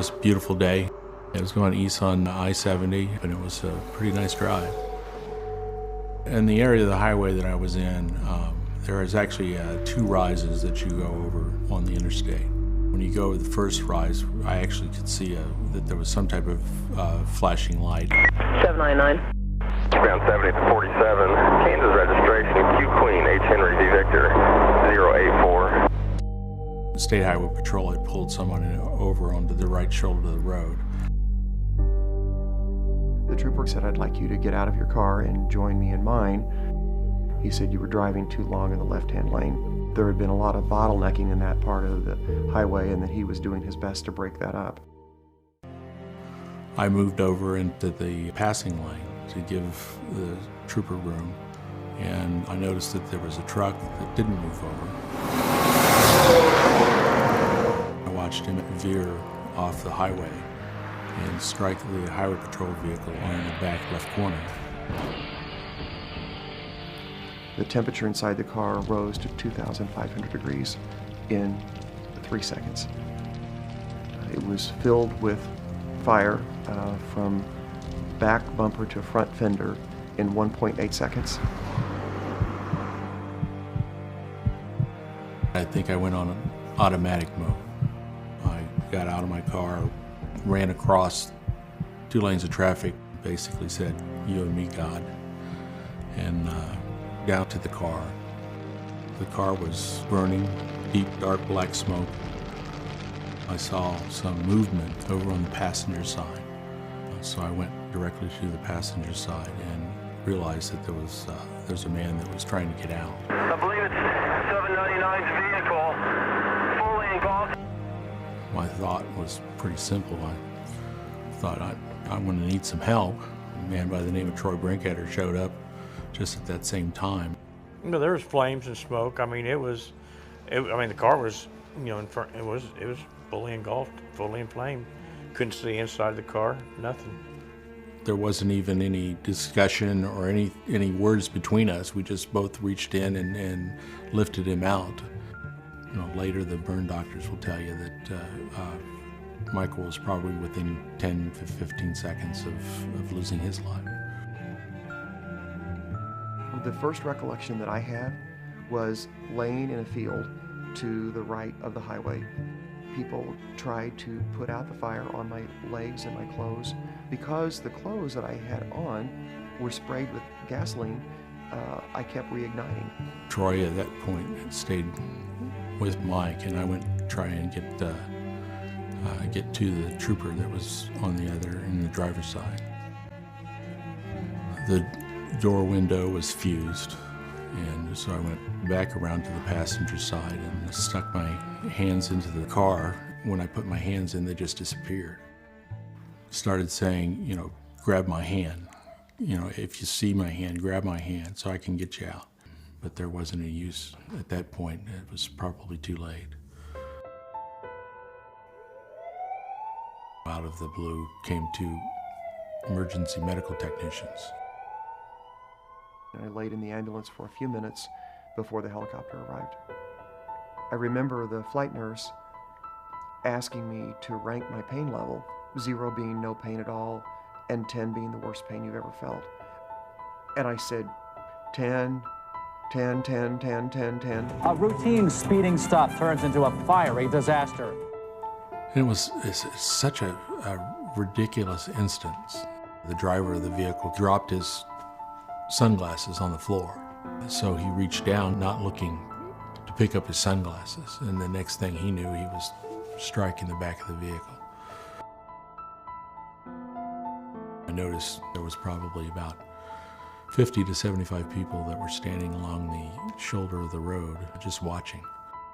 was a beautiful day. It was going east on I-70, and it was a pretty nice drive. In the area of the highway that I was in, there is actually 2 rises that you go over on the interstate. When you go over the first rise, I actually could see that there was some type of flashing light. 799. Eastbound I-70 to 47, Kansas registration, Q Queen, H Henry V Victor, 084. State Highway Patrol had pulled someone over onto the right shoulder of the road. The trooper said, "I'd like you to get out of your car and join me in mine." He said you were driving too long in the left-hand lane. There had been a lot of bottlenecking in that part of the highway and that he was doing his best to break that up. I moved over into the passing lane to give the trooper room, and I noticed that there was a truck that didn't move over. I watched him veer off the highway and strike the highway patrol vehicle on the back left corner. The temperature inside the car rose to 2,500 degrees in 3 seconds. It was filled with fire from back bumper to front fender in 1.8 seconds. I think I went on an automatic mode. I got out of my car, ran across 2 lanes of traffic, basically said, "You and me, God," and down to the car. The car was burning, deep, dark black smoke. I saw some movement over on the passenger side. So I went directly to the passenger side and realized that there was a man that was trying to get out. I believe it's 799's vehicle, fully engulfed. My thought was pretty simple. I thought I'm going to need some help. A man by the name of Troy Brinkheader showed up just at that same time. You know, there was flames and smoke. I mean, the car was, in front. It was fully engulfed, fully in flame. Couldn't see inside of the car, nothing. There wasn't even any discussion or any words between us. We just both reached in and lifted him out. Later the burn doctors will tell you that Michael was probably within 10 to 15 seconds of losing his life. The first recollection that I have was laying in a field to the right of the highway. People tried to put out the fire on my legs and my clothes. Because the clothes that I had on were sprayed with gasoline, I kept reigniting. Troy at that point had stayed with Mike, and I went to try and get to the trooper that was in the driver's side. The door window was fused, and so I went back around to the passenger side and stuck my hands into the car. When I put my hands in, they just disappeared. Started saying, grab my hand. If you see my hand, grab my hand so I can get you out. But there wasn't any use at that point. It was probably too late. Out of the blue came 2 emergency medical technicians. I laid in the ambulance for a few minutes before the helicopter arrived. I remember the flight nurse asking me to rank my pain level, 0 being no pain at all, and 10 being the worst pain you've ever felt. And I said, 10, 10, 10, 10, 10, 10. A routine speeding stop turns into a fiery disaster. It's such a ridiculous instance. The driver of the vehicle dropped his sunglasses on the floor. So he reached down, not looking, to pick up his sunglasses. And the next thing he knew, he was striking the back of the vehicle. I noticed there was probably about 50 to 75 people that were standing along the shoulder of the road just watching,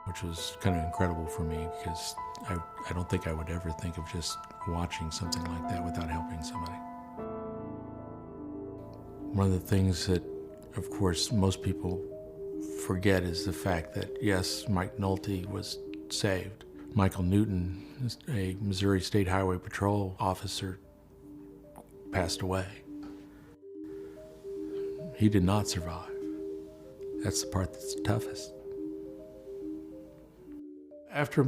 which was kind of incredible for me because I don't think I would ever think of just watching something like that without helping somebody. One of the things that, of course, most people forget is the fact that, yes, Mike Nolte was saved. Michael Newton, a Missouri State Highway Patrol officer, passed away. He did not survive. That's the part that's toughest. After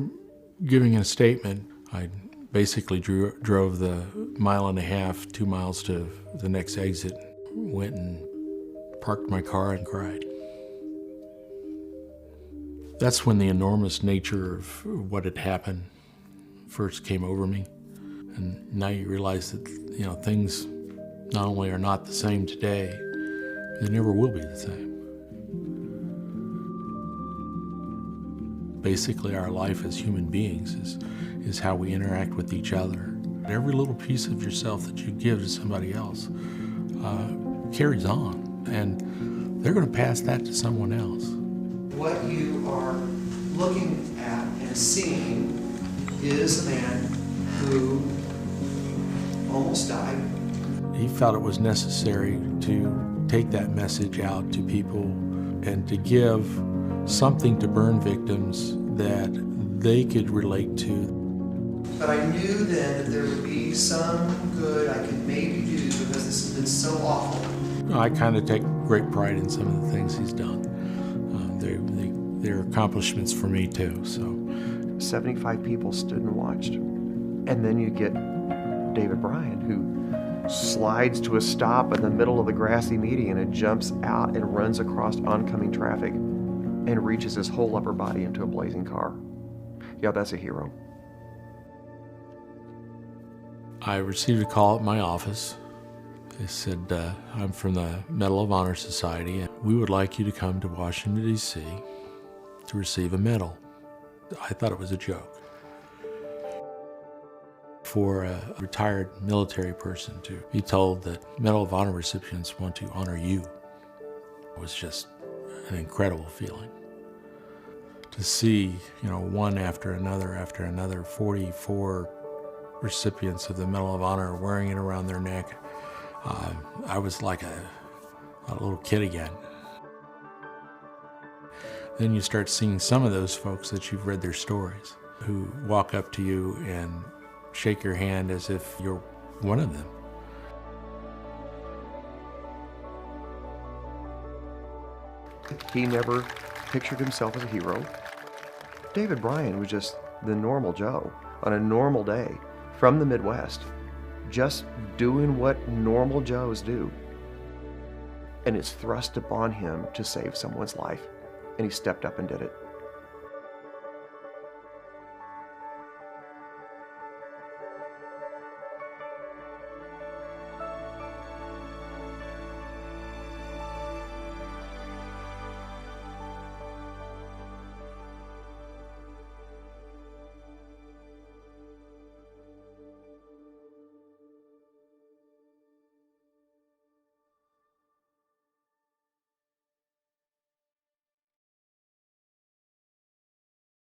giving a statement, I Basically drove the 1.5 miles, 2 miles to the next exit, went and parked my car and cried. That's when the enormous nature of what had happened first came over me. And now you realize that, things not only are not the same today, they never will be the same. Basically, our life as human beings is how we interact with each other. Every little piece of yourself that you give to somebody else carries on, and they're going to pass that to someone else. What you are looking at and seeing is a man who almost died. He felt it was necessary to take that message out to people and to give something to burn victims that they could relate to. But I knew then that there would be some good I could maybe do because this has been so awful. I kind of take great pride in some of the things he's done. They're accomplishments for me too. So 75 people stood and watched. And then you get David Bryan, who slides to a stop in the middle of the grassy median and jumps out and runs across oncoming traffic and reaches his whole upper body into a blazing car. Yeah, that's a hero. I received a call at my office. They said, I'm from the Medal of Honor Society, and we would like you to come to Washington, D.C. to receive a medal. I thought it was a joke. For a retired military person to be told that Medal of Honor recipients want to honor you was just an incredible feeling. To see, one after another, 44 recipients of the Medal of Honor wearing it around their neck, I was like a little kid again. Then you start seeing some of those folks that you've read their stories, who walk up to you and shake your hand as if you're one of them. He never pictured himself as a hero. David Bryan was just the normal Joe on a normal day from the Midwest, just doing what normal Joes do. And it's thrust upon him to save someone's life, and he stepped up and did it.